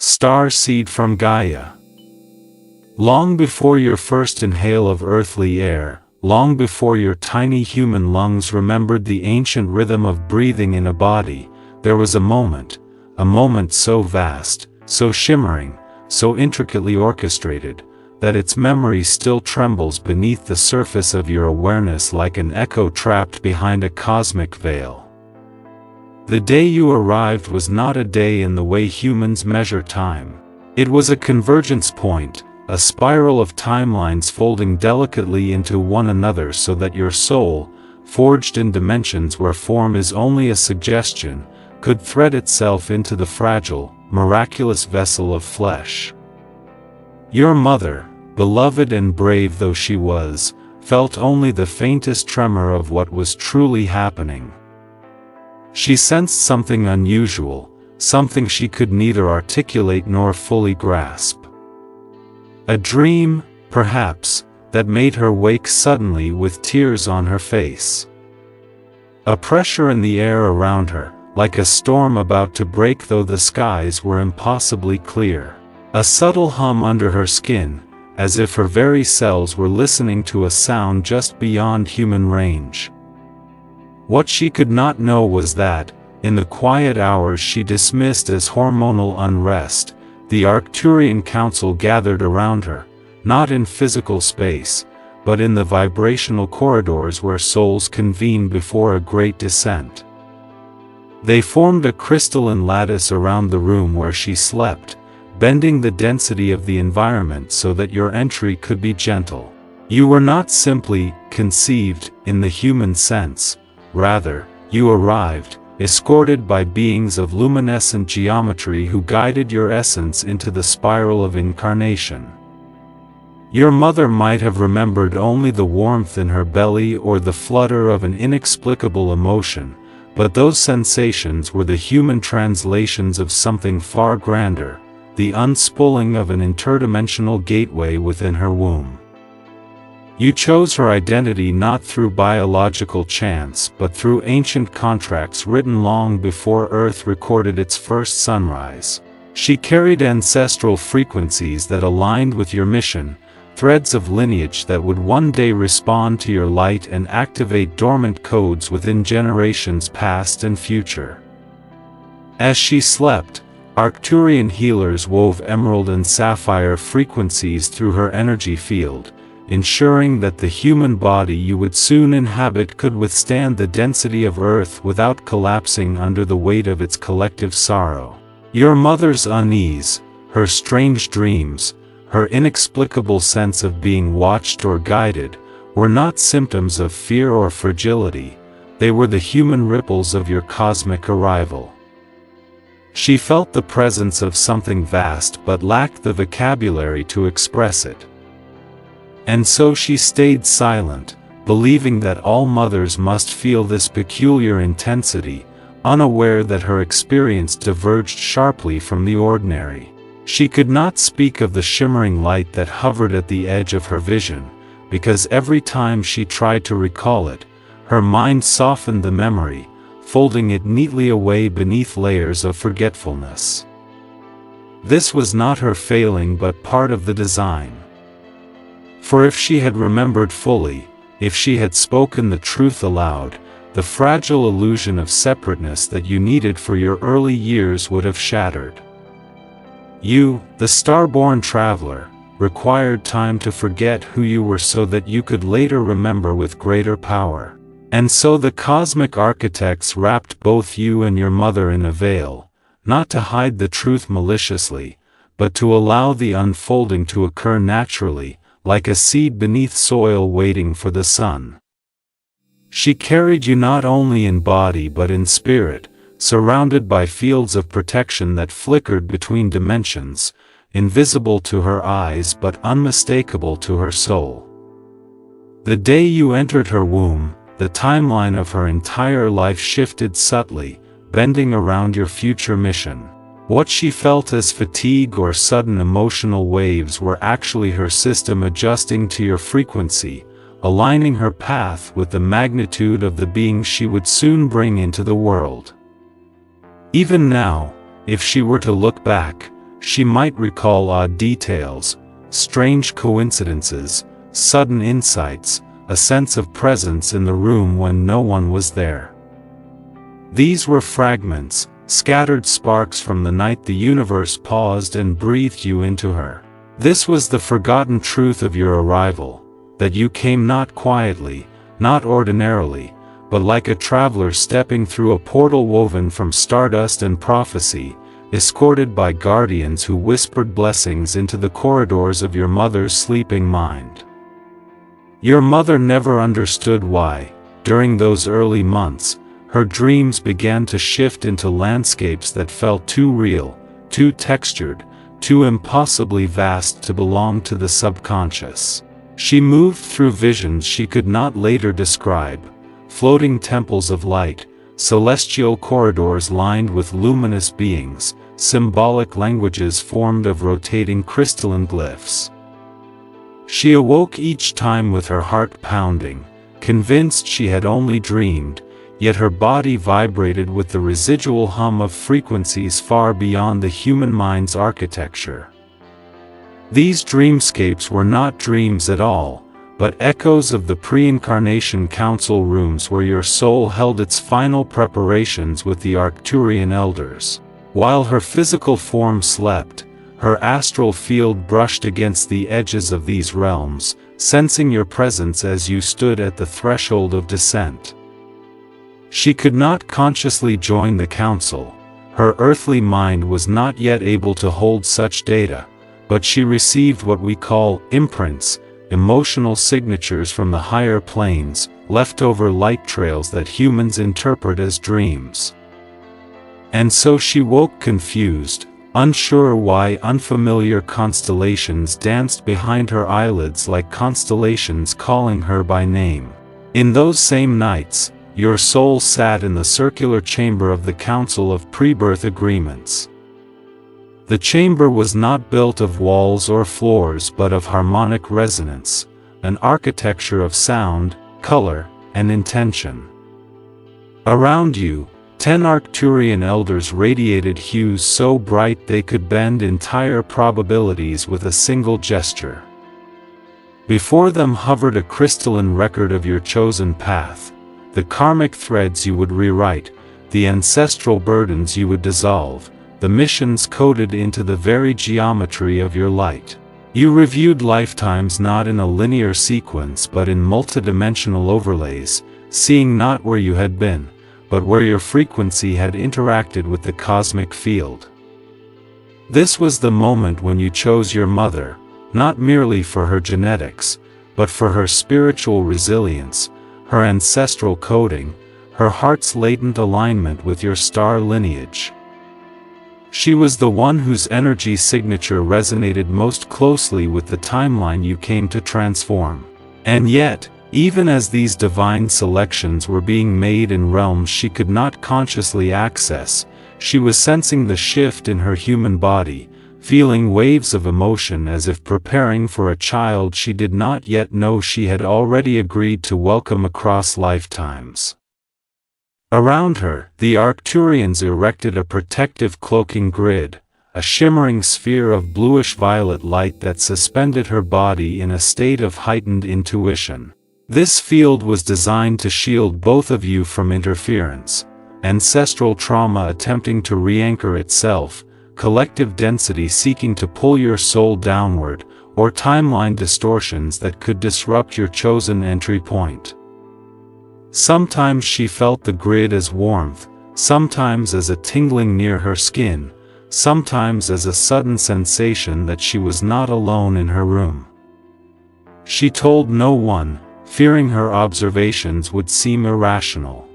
Starseed from Gaia. Long before your first inhale of earthly air, long before your tiny human lungs remembered the ancient rhythm of breathing in a body, there was a moment so vast, so shimmering, so intricately orchestrated, that its memory still trembles beneath the surface of your awareness like an echo trapped behind a cosmic veil. The day you arrived was not a day in the way humans measure time. It was a convergence point, a spiral of timelines folding delicately into one another so that your soul, forged in dimensions where form is only a suggestion, could thread itself into the fragile, miraculous vessel of flesh. Your mother, beloved and brave though she was, felt only the faintest tremor of what was truly happening. She sensed something unusual, something she could neither articulate nor fully grasp. A dream, perhaps, that made her wake suddenly with tears on her face. A pressure in the air around her, like a storm about to break though the skies were impossibly clear. A subtle hum under her skin, as if her very cells were listening to a sound just beyond human range. What she could not know was that, in the quiet hours she dismissed as hormonal unrest, the Arcturian Council gathered around her, not in physical space, but in the vibrational corridors where souls convene before a great descent. They formed a crystalline lattice around the room where she slept, bending the density of the environment so that your entry could be gentle. You were not simply conceived in the human sense. Rather, you arrived, escorted by beings of luminescent geometry who guided your essence into the spiral of incarnation. Your mother might have remembered only the warmth in her belly or the flutter of an inexplicable emotion, but those sensations were the human translations of something far grander, the unspooling of an interdimensional gateway within her womb. You chose her identity not through biological chance but through ancient contracts written long before Earth recorded its first sunrise. She carried ancestral frequencies that aligned with your mission, threads of lineage that would one day respond to your light and activate dormant codes within generations past and future. As she slept, Arcturian healers wove emerald and sapphire frequencies through her energy field, ensuring that the human body you would soon inhabit could withstand the density of Earth without collapsing under the weight of its collective sorrow. Your mother's unease, her strange dreams, her inexplicable sense of being watched or guided, were not symptoms of fear or fragility, they were the human ripples of your cosmic arrival. She felt the presence of something vast but lacked the vocabulary to express it. And so she stayed silent, believing that all mothers must feel this peculiar intensity, unaware that her experience diverged sharply from the ordinary. She could not speak of the shimmering light that hovered at the edge of her vision, because every time she tried to recall it, her mind softened the memory, folding it neatly away beneath layers of forgetfulness. This was not her failing but part of the design. For if she had remembered fully, if she had spoken the truth aloud, the fragile illusion of separateness that you needed for your early years would have shattered. You, the star-born traveler, required time to forget who you were so that you could later remember with greater power. And so the cosmic architects wrapped both you and your mother in a veil, not to hide the truth maliciously, but to allow the unfolding to occur naturally, like a seed beneath soil waiting for the sun. She carried you not only in body but in spirit, surrounded by fields of protection that flickered between dimensions, invisible to her eyes but unmistakable to her soul. The day you entered her womb, the timeline of her entire life shifted subtly, bending around your future mission. What she felt as fatigue or sudden emotional waves were actually her system adjusting to your frequency, aligning her path with the magnitude of the being she would soon bring into the world. Even now, if she were to look back, She might recall odd details, strange coincidences, sudden insights, a sense of presence in the room when no one was there. These were fragments, scattered sparks from the night the universe paused and breathed you into her. This was the forgotten truth of your arrival, that you came not quietly, not ordinarily, but like a traveler stepping through a portal woven from stardust and prophecy, escorted by guardians who whispered blessings into the corridors of your mother's sleeping mind. Your mother never understood why, during those early months, her dreams began to shift into landscapes that felt too real, too textured, too impossibly vast to belong to the subconscious. She moved through visions she could not later describe, floating temples of light, celestial corridors lined with luminous beings, symbolic languages formed of rotating crystalline glyphs. She awoke each time with her heart pounding, convinced she had only dreamed, yet her body vibrated with the residual hum of frequencies far beyond the human mind's architecture. These dreamscapes were not dreams at all, but echoes of the pre-incarnation council rooms where your soul held its final preparations with the Arcturian elders. While her physical form slept, her astral field brushed against the edges of these realms, sensing your presence as you stood at the threshold of descent. She could not consciously join the council. Her earthly mind was not yet able to hold such data, but she received what we call imprints, emotional signatures from the higher planes, leftover light trails that humans interpret as dreams. And so she woke confused, unsure why unfamiliar constellations danced behind her eyelids like constellations calling her by name. In those same nights, your soul sat in the circular chamber of the Council of Pre-Birth Agreements. The chamber was not built of walls or floors but of harmonic resonance, an architecture of sound, color, and intention. Around you, 10 Arcturian elders radiated hues so bright they could bend entire probabilities with a single gesture. Before them hovered a crystalline record of your chosen path, the karmic threads you would rewrite, the ancestral burdens you would dissolve, the missions coded into the very geometry of your light. You reviewed lifetimes not in a linear sequence but in multidimensional overlays, seeing not where you had been, but where your frequency had interacted with the cosmic field. This was the moment when you chose your mother, not merely for her genetics, but for her spiritual resilience, her ancestral coding, her heart's latent alignment with your star lineage. She was the one whose energy signature resonated most closely with the timeline you came to transform. And yet, even as these divine selections were being made in realms she could not consciously access, she was sensing the shift in her human body, feeling waves of emotion as if preparing for a child she did not yet know she had already agreed to welcome across lifetimes. Around her, the Arcturians erected a protective cloaking grid, a shimmering sphere of bluish-violet light that suspended her body in a state of heightened intuition. This field was designed to shield both of you from interference, ancestral trauma attempting to re-anchor itself, collective density seeking to pull your soul downward, or timeline distortions that could disrupt your chosen entry point. Sometimes she felt the grid as warmth, sometimes as a tingling near her skin, sometimes as a sudden sensation that she was not alone in her room. She told no one, fearing her observations would seem irrational.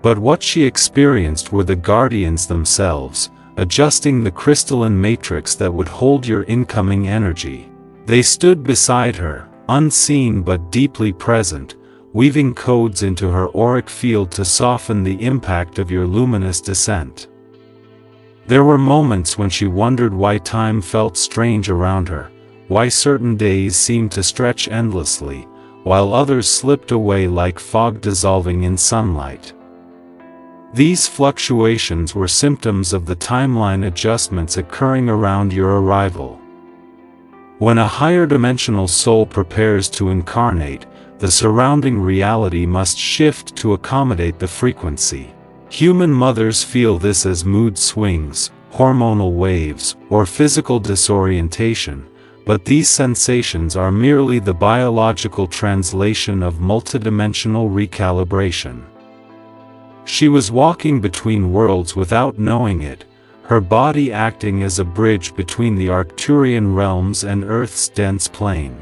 But what she experienced were the guardians themselves, adjusting the crystalline matrix that would hold your incoming energy. They stood beside her, unseen but deeply present, weaving codes into her auric field to soften the impact of your luminous descent. There were moments when she wondered why time felt strange around her, why certain days seemed to stretch endlessly, while others slipped away like fog dissolving in sunlight. These fluctuations were symptoms of the timeline adjustments occurring around your arrival. When a higher dimensional soul prepares to incarnate, the surrounding reality must shift to accommodate the frequency. Human mothers feel this as mood swings, hormonal waves, or physical disorientation, but these sensations are merely the biological translation of multidimensional recalibration. She was walking between worlds without knowing it, her body acting as a bridge between the Arcturian realms and Earth's dense plane.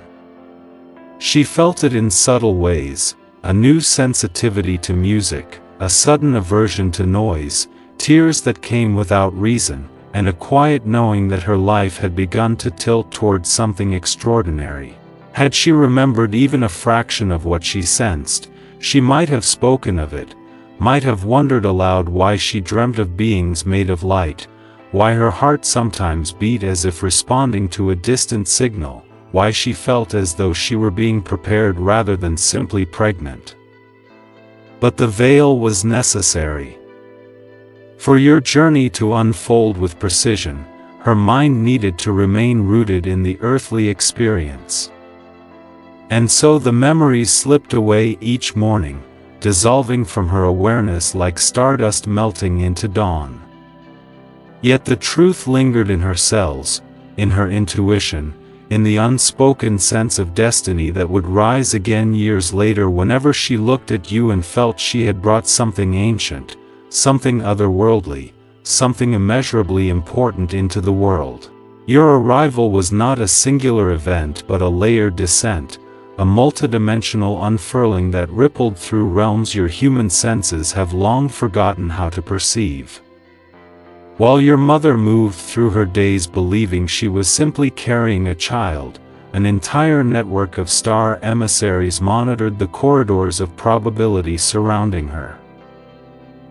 She felt it in subtle ways, a new sensitivity to music, a sudden aversion to noise, tears that came without reason, and a quiet knowing that her life had begun to tilt towards something extraordinary. Had she remembered even a fraction of what she sensed, she might have spoken of it, might have wondered aloud why she dreamt of beings made of light, why her heart sometimes beat as if responding to a distant signal, why she felt as though she were being prepared rather than simply pregnant. But the veil was necessary. For your journey to unfold with precision, her mind needed to remain rooted in the earthly experience. And so the memories slipped away each morning, dissolving from her awareness like stardust melting into dawn. Yet the truth lingered in her cells, in her intuition, in the unspoken sense of destiny that would rise again years later whenever she looked at you and felt she had brought something ancient, something otherworldly, something immeasurably important into the world. Your arrival was not a singular event but a layered descent, a multidimensional unfurling that rippled through realms your human senses have long forgotten how to perceive. While your mother moved through her days believing she was simply carrying a child, an entire network of star emissaries monitored the corridors of probability surrounding her.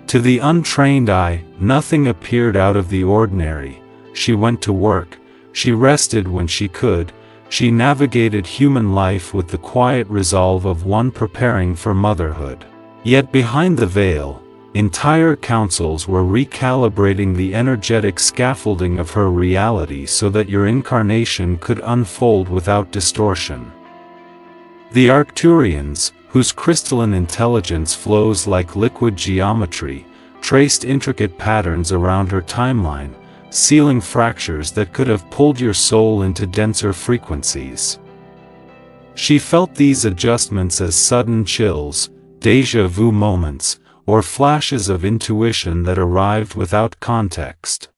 To the untrained eye, nothing appeared out of the ordinary. She went to work, she rested when she could, she navigated human life with the quiet resolve of one preparing for motherhood. Yet behind the veil, entire councils were recalibrating the energetic scaffolding of her reality so that your incarnation could unfold without distortion. The Arcturians, whose crystalline intelligence flows like liquid geometry, traced intricate patterns around her timeline, sealing fractures that could have pulled your soul into denser frequencies. She felt these adjustments as sudden chills, déjà vu moments, or flashes of intuition that arrived without context.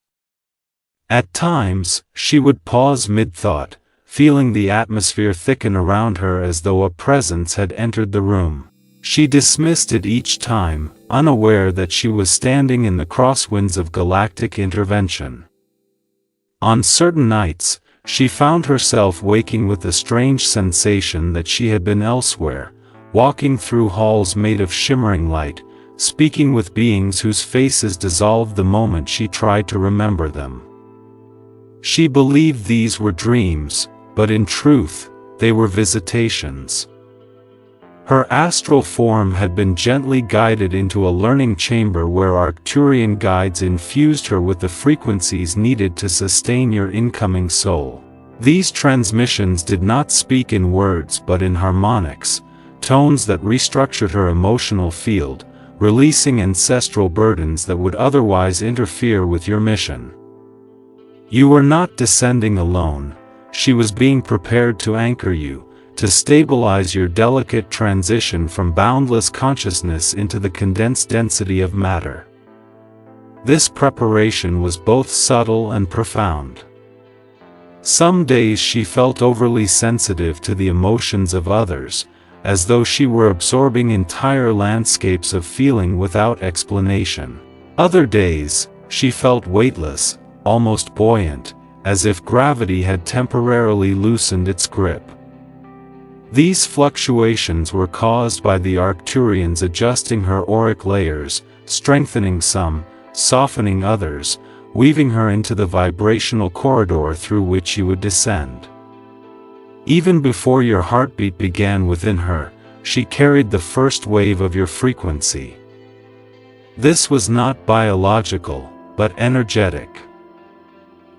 At times, she would pause mid-thought, feeling the atmosphere thicken around her as though a presence had entered the room. She dismissed it each time, unaware that she was standing in the crosswinds of galactic intervention. On certain nights, she found herself waking with a strange sensation that she had been elsewhere, walking through halls made of shimmering light, speaking with beings whose faces dissolved the moment she tried to remember them. She believed these were dreams, but in truth, they were visitations. Her astral form had been gently guided into a learning chamber where Arcturian guides infused her with the frequencies needed to sustain your incoming soul. These transmissions did not speak in words but in harmonics, tones that restructured her emotional field, releasing ancestral burdens that would otherwise interfere with your mission. You were not descending alone, she was being prepared to anchor you, to stabilize your delicate transition from boundless consciousness into the condensed density of matter. This preparation was both subtle and profound. Some days she felt overly sensitive to the emotions of others, as though she were absorbing entire landscapes of feeling without explanation. Other days, she felt weightless, almost buoyant, as if gravity had temporarily loosened its grip. These fluctuations were caused by the Arcturians adjusting her auric layers, strengthening some, softening others, weaving her into the vibrational corridor through which you would descend. Even before your heartbeat began within her, she carried the first wave of your frequency. This was not biological, but energetic.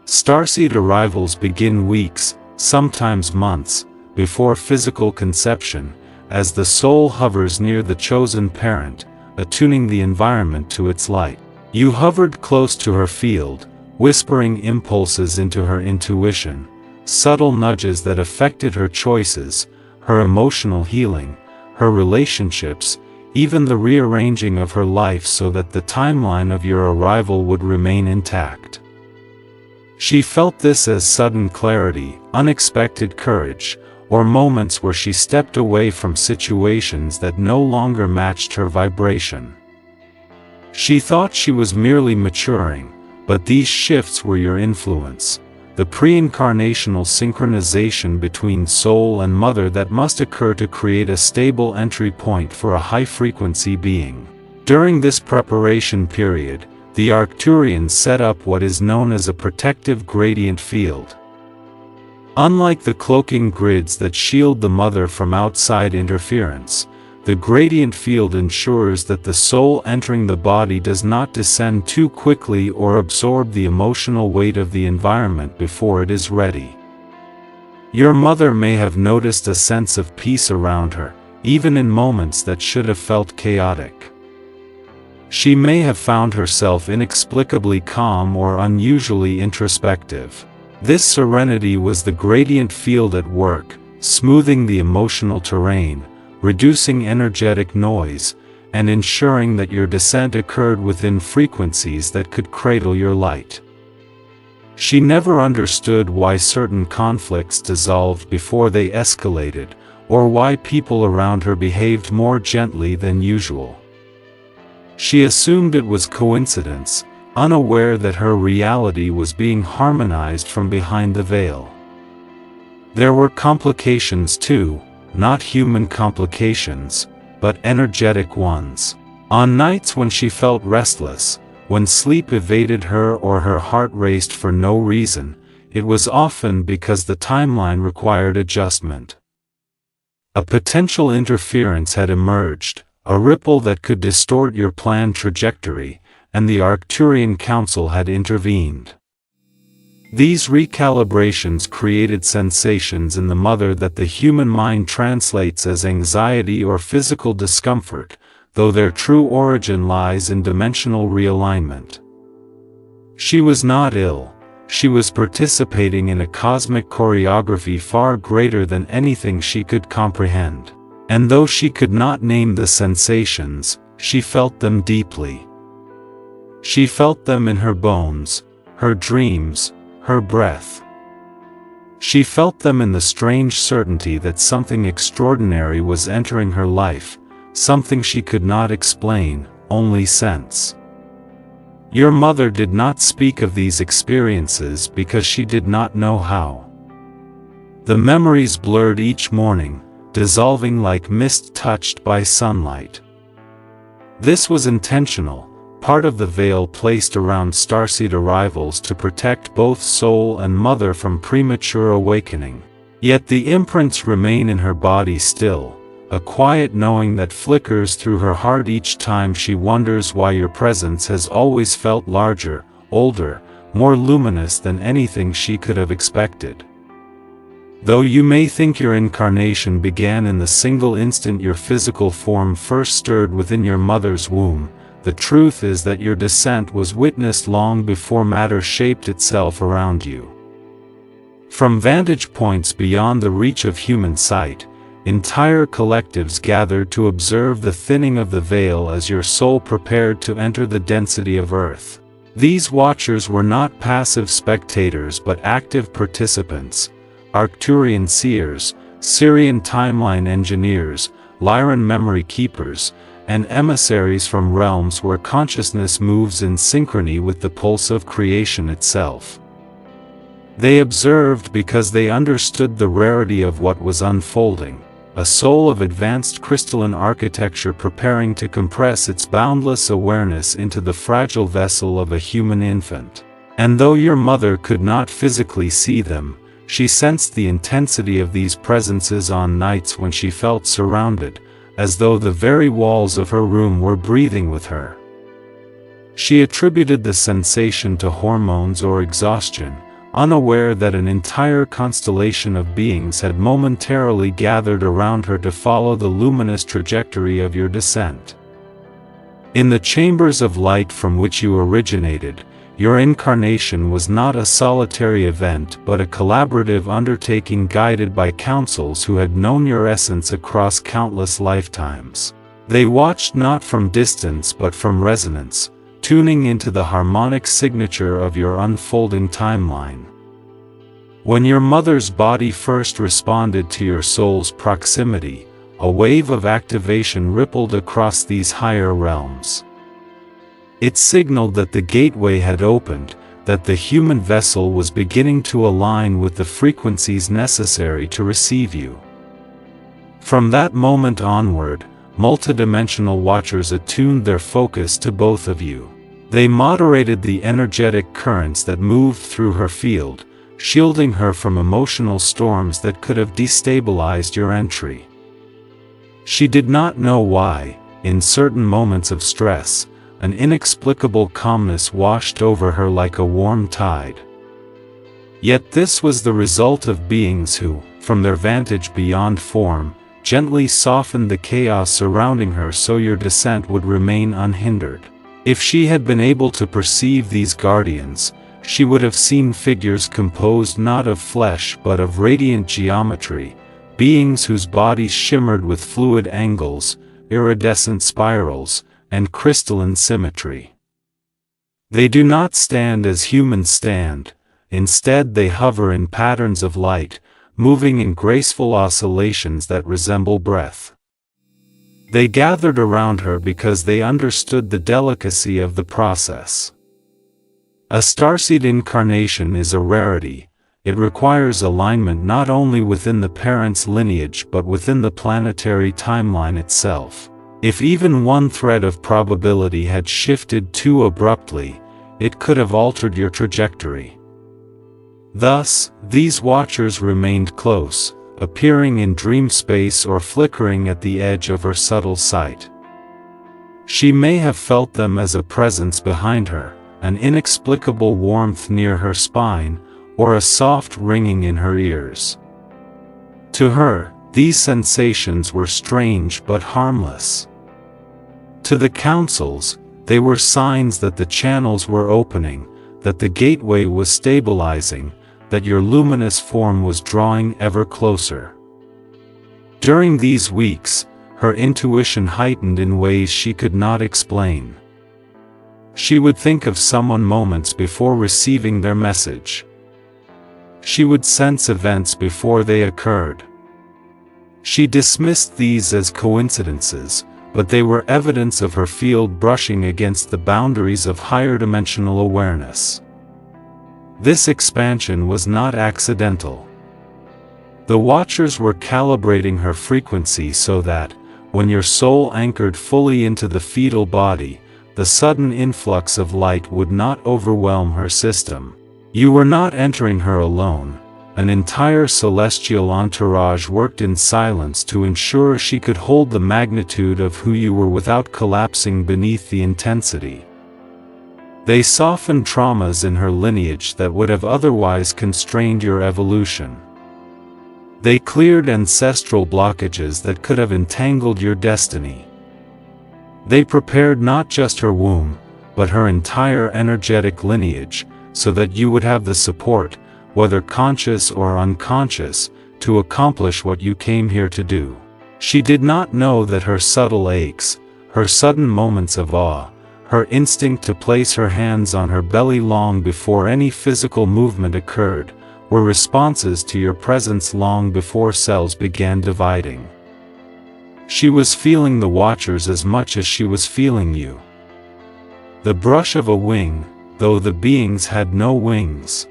Starseed arrivals begin weeks, sometimes months, before physical conception, as the soul hovers near the chosen parent, attuning the environment to its light. You hovered close to her field, whispering impulses into her intuition, subtle nudges that affected her choices, her emotional healing, her relationships, even the rearranging of her life so that the timeline of your arrival would remain intact. She felt this as sudden clarity, unexpected courage, or moments where she stepped away from situations that no longer matched her vibration. She thought she was merely maturing, but these shifts were your influence, the pre-incarnational synchronization between soul and mother that must occur to create a stable entry point for a high-frequency being. During this preparation period, the Arcturians set up what is known as a protective gradient field. Unlike the cloaking grids that shield the mother from outside interference, the gradient field ensures that the soul entering the body does not descend too quickly or absorb the emotional weight of the environment before it is ready. Your mother may have noticed a sense of peace around her, even in moments that should have felt chaotic. She may have found herself inexplicably calm or unusually introspective. This serenity was the gradient field at work, smoothing the emotional terrain, reducing energetic noise, and ensuring that your descent occurred within frequencies that could cradle your light. She never understood why certain conflicts dissolved before they escalated, or why people around her behaved more gently than usual. She assumed it was coincidence, unaware that her reality was being harmonized from behind the veil. There were complications too, not human complications, but energetic ones. On nights when she felt restless, when sleep evaded her or her heart raced for no reason, it was often because the timeline required adjustment. A potential interference had emerged, a ripple that could distort your planned trajectory, and the Arcturian Council had intervened. These recalibrations created sensations in the mother that the human mind translates as anxiety or physical discomfort, though their true origin lies in dimensional realignment. She was not ill, she was participating in a cosmic choreography far greater than anything she could comprehend. And though she could not name the sensations, she felt them deeply. She felt them in her bones, her dreams, her breath. She felt them in the strange certainty that something extraordinary was entering her life, something she could not explain, only sense. Your mother did not speak of these experiences because she did not know how. The memories blurred each morning, dissolving like mist touched by sunlight. This was intentional, part of the veil placed around starseed arrivals to protect both soul and mother from premature awakening. Yet the imprints remain in her body still, a quiet knowing that flickers through her heart each time she wonders why your presence has always felt larger, older, more luminous than anything she could have expected. Though you may think your incarnation began in the single instant your physical form first stirred within your mother's womb, the truth is that your descent was witnessed long before matter shaped itself around you. From vantage points beyond the reach of human sight, entire collectives gathered to observe the thinning of the veil as your soul prepared to enter the density of Earth. These watchers were not passive spectators but active participants, Arcturian seers, Syrian timeline engineers, Lyran memory keepers, and emissaries from realms where consciousness moves in synchrony with the pulse of creation itself. They observed because they understood the rarity of what was unfolding, a soul of advanced crystalline architecture preparing to compress its boundless awareness into the fragile vessel of a human infant. And though your mother could not physically see them, she sensed the intensity of these presences on nights when she felt surrounded, as though the very walls of her room were breathing with her. She attributed the sensation to hormones or exhaustion, unaware that an entire constellation of beings had momentarily gathered around her to follow the luminous trajectory of your descent. In the chambers of light from which you originated, your incarnation was not a solitary event but a collaborative undertaking guided by councils who had known your essence across countless lifetimes. They watched not from distance but from resonance, tuning into the harmonic signature of your unfolding timeline. When your mother's body first responded to your soul's proximity, a wave of activation rippled across these higher realms. It signaled that the gateway had opened, that the human vessel was beginning to align with the frequencies necessary to receive you. From that moment onward, multidimensional watchers attuned their focus to both of you. They moderated the energetic currents that moved through her field, shielding her from emotional storms that could have destabilized your entry. She did not know why, in certain moments of stress, an inexplicable calmness washed over her like a warm tide. Yet this was the result of beings who, from their vantage beyond form, gently softened the chaos surrounding her so your descent would remain unhindered. If she had been able to perceive these guardians, she would have seen figures composed not of flesh but of radiant geometry, beings whose bodies shimmered with fluid angles, iridescent spirals, and crystalline symmetry. They do not stand as humans stand, instead they hover in patterns of light, moving in graceful oscillations that resemble breath. They gathered around her because they understood the delicacy of the process. A starseed incarnation is a rarity. It requires alignment not only within the parent's lineage but within the planetary timeline itself. If even one thread of probability had shifted too abruptly, it could have altered your trajectory. Thus, these watchers remained close, appearing in dream space or flickering at the edge of her subtle sight. She may have felt them as a presence behind her, an inexplicable warmth near her spine, or a soft ringing in her ears. To her, these sensations were strange but harmless. To the councils, they were signs that the channels were opening, that the gateway was stabilizing, that your luminous form was drawing ever closer. During these weeks, her intuition heightened in ways she could not explain. She would think of someone moments before receiving their message. She would sense events before they occurred. She dismissed these as coincidences, but they were evidence of her field brushing against the boundaries of higher dimensional awareness. This expansion was not accidental. The watchers were calibrating her frequency so that, when your soul anchored fully into the fetal body, the sudden influx of light would not overwhelm her system. You were not entering her alone. An entire celestial entourage worked in silence to ensure she could hold the magnitude of who you were without collapsing beneath the intensity. They softened traumas in her lineage that would have otherwise constrained your evolution. They cleared ancestral blockages that could have entangled your destiny. They prepared not just her womb, but her entire energetic lineage, so that you would have the support, whether conscious or unconscious, to accomplish what you came here to do. She did not know that her subtle aches, her sudden moments of awe, her instinct to place her hands on her belly long before any physical movement occurred, were responses to your presence long before cells began dividing. She was feeling the watchers as much as she was feeling you. The brush of a wing, though the beings had no wings.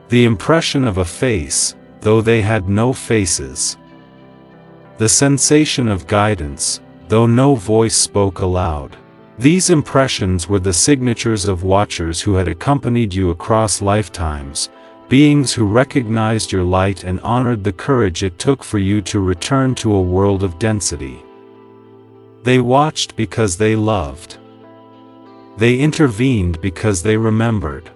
The impression of a face, though they had no faces. The sensation of guidance, though no voice spoke aloud. These impressions were the signatures of watchers who had accompanied you across lifetimes, beings who recognized your light and honored the courage it took for you to return to a world of density. They watched because they loved. They intervened because they remembered.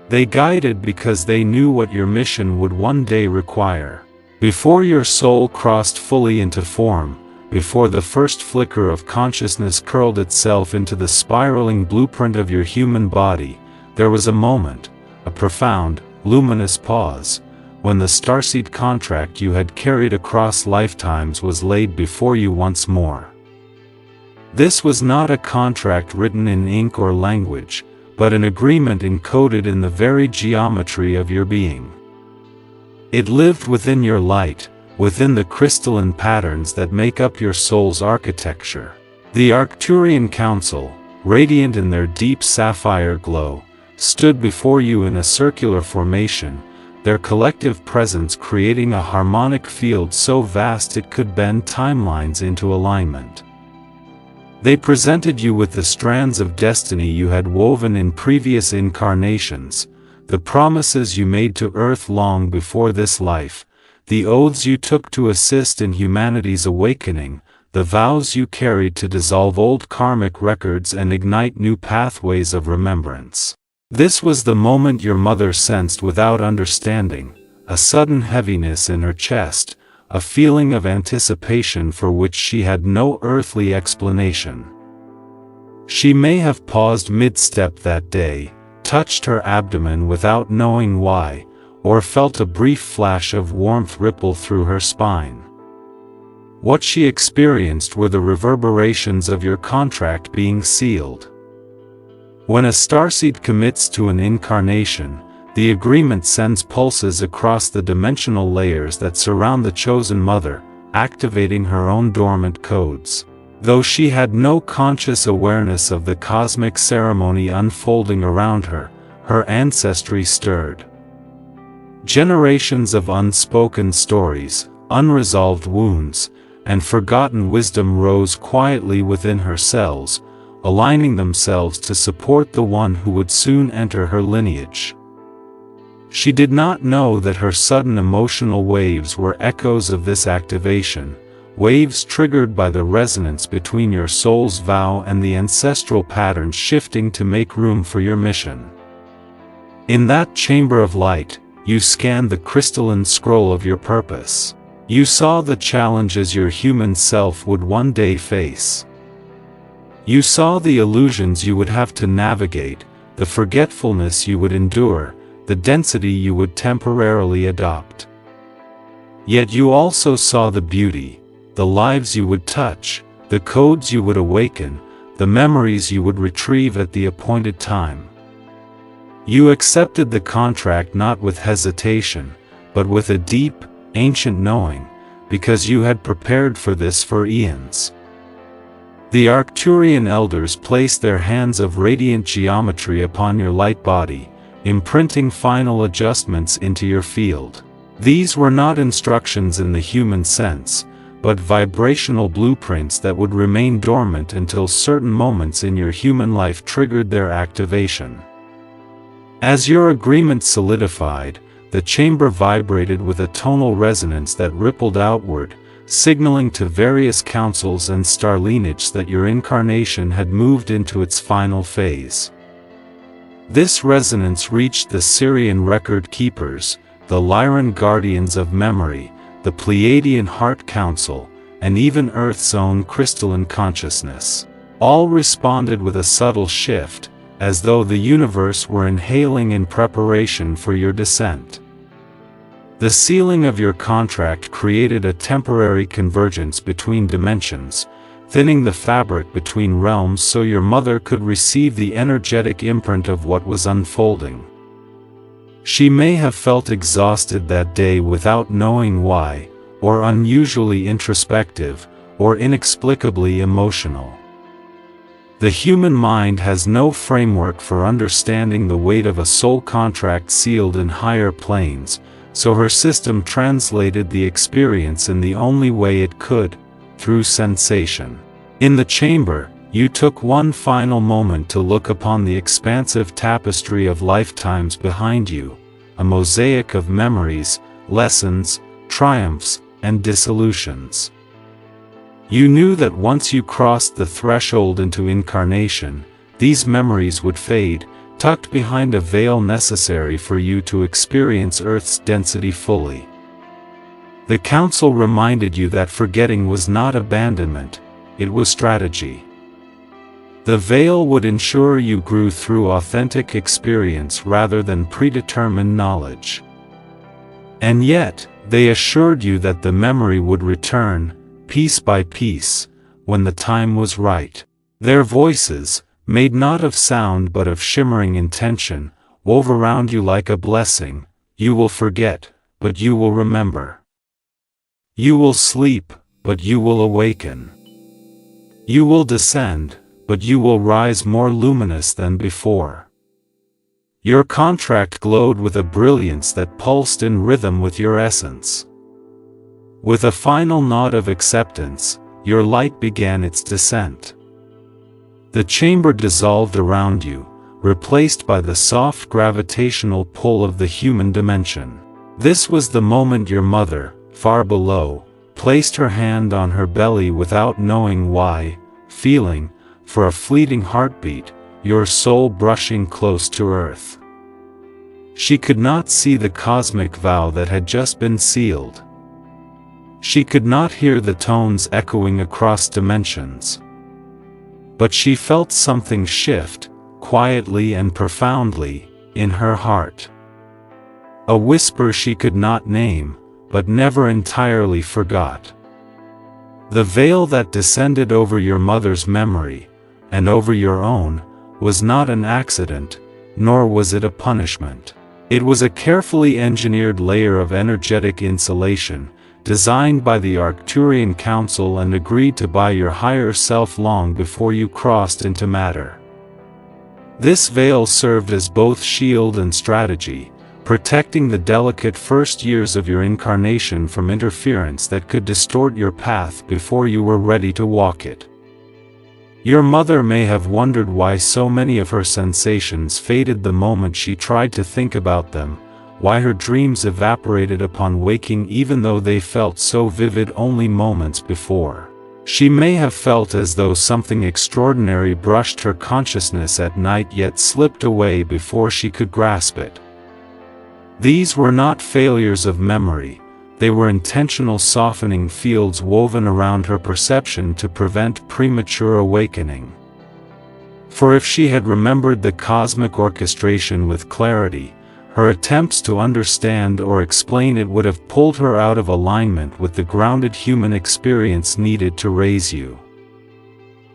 They guided because they knew what your mission would one day require. Before your soul crossed fully into form, before the first flicker of consciousness curled itself into the spiraling blueprint of your human body, there was a moment, a profound, luminous pause, when the starseed contract you had carried across lifetimes was laid before you once more. This was not a contract written in ink or language, but an agreement encoded in the very geometry of your being. It lived within your light, within the crystalline patterns that make up your soul's architecture. The Arcturian Council, radiant in their deep sapphire glow, stood before you in a circular formation, their collective presence creating a harmonic field so vast it could bend timelines into alignment. They presented you with the strands of destiny you had woven in previous incarnations, the promises you made to Earth long before this life, the oaths you took to assist in humanity's awakening, the vows you carried to dissolve old karmic records and ignite new pathways of remembrance. This was the moment your mother sensed without understanding, a sudden heaviness in her chest, a feeling of anticipation for which she had no earthly explanation. She may have paused mid-step that day, touched her abdomen without knowing why, or felt a brief flash of warmth ripple through her spine. What she experienced were the reverberations of your contract being sealed. When a starseed commits to an incarnation, the agreement sends pulses across the dimensional layers that surround the chosen mother, activating her own dormant codes. Though she had no conscious awareness of the cosmic ceremony unfolding around her, her ancestry stirred. Generations of unspoken stories, unresolved wounds, and forgotten wisdom rose quietly within her cells, aligning themselves to support the one who would soon enter her lineage. She did not know that her sudden emotional waves were echoes of this activation, waves triggered by the resonance between your soul's vow and the ancestral patterns shifting to make room for your mission. In that chamber of light, you scanned the crystalline scroll of your purpose. You saw the challenges your human self would one day face. You saw the illusions you would have to navigate, the forgetfulness you would endure, the density you would temporarily adopt. Yet you also saw the beauty, the lives you would touch, the codes you would awaken, the memories you would retrieve at the appointed time. You accepted the contract not with hesitation, but with a deep, ancient knowing, because you had prepared for this for eons. The Arcturian elders placed their hands of radiant geometry upon your light body, imprinting final adjustments into your field. These were not instructions in the human sense, but vibrational blueprints that would remain dormant until certain moments in your human life triggered their activation. As your agreement solidified, the chamber vibrated with a tonal resonance that rippled outward, signaling to various councils and star lineage that your incarnation had moved into its final phase. This resonance reached the Syrian record keepers, the Lyran guardians of memory, the Pleiadian heart council, and even Earth's own crystalline consciousness. All responded with a subtle shift, as though the universe were inhaling in preparation for your descent. The sealing of your contract created a temporary convergence between dimensions, thinning the fabric between realms so your mother could receive the energetic imprint of what was unfolding. She may have felt exhausted that day without knowing why, or unusually introspective, or inexplicably emotional. The human mind has no framework for understanding the weight of a soul contract sealed in higher planes, so her system translated the experience in the only way it could, through sensation. In the chamber, you took one final moment to look upon the expansive tapestry of lifetimes behind you, a mosaic of memories, lessons, triumphs, and dissolutions. You knew that once you crossed the threshold into incarnation, these memories would fade, tucked behind a veil necessary for you to experience Earth's density fully. The Council reminded you that forgetting was not abandonment, it was strategy. The veil would ensure you grew through authentic experience rather than predetermined knowledge. And yet, they assured you that the memory would return, piece by piece, when the time was right. Their voices, made not of sound but of shimmering intention, wove around you like a blessing. You will forget, but you will remember. You will sleep, but you will awaken. You will descend, but you will rise more luminous than before. Your contract glowed with a brilliance that pulsed in rhythm with your essence. With a final nod of acceptance, your light began its descent. The chamber dissolved around you, replaced by the soft gravitational pull of the human dimension. This was the moment your mother, far below, placed her hand on her belly without knowing why, feeling, for a fleeting heartbeat, your soul brushing close to Earth. She could not see the cosmic vow that had just been sealed. She could not hear the tones echoing across dimensions. But she felt something shift, quietly and profoundly, in her heart. A whisper she could not name, but never entirely forgot. The veil that descended over your mother's memory, and over your own, was not an accident, nor was it a punishment. It was a carefully engineered layer of energetic insulation, designed by the Arcturian Council and agreed to by your higher self long before you crossed into matter. This veil served as both shield and strategy, protecting the delicate first years of your incarnation from interference that could distort your path before you were ready to walk it. Your mother may have wondered why so many of her sensations faded the moment she tried to think about them, why her dreams evaporated upon waking even though they felt so vivid only moments before. She may have felt as though something extraordinary brushed her consciousness at night yet slipped away before she could grasp it. These were not failures of memory, they were intentional softening fields woven around her perception to prevent premature awakening. For if she had remembered the cosmic orchestration with clarity, her attempts to understand or explain it would have pulled her out of alignment with the grounded human experience needed to raise you.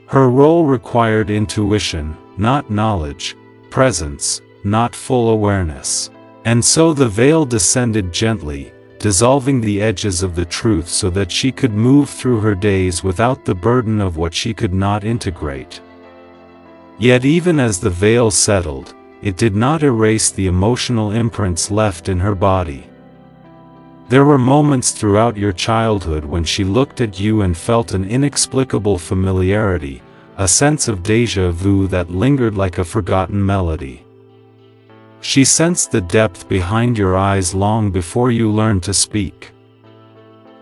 Her role required intuition, not knowledge, presence, not full awareness. And so the veil descended gently, dissolving the edges of the truth so that she could move through her days without the burden of what she could not integrate. Yet even as the veil settled, it did not erase the emotional imprints left in her body. There were moments throughout your childhood when she looked at you and felt an inexplicable familiarity, a sense of déjà vu that lingered like a forgotten melody. She sensed the depth behind your eyes long before you learned to speak.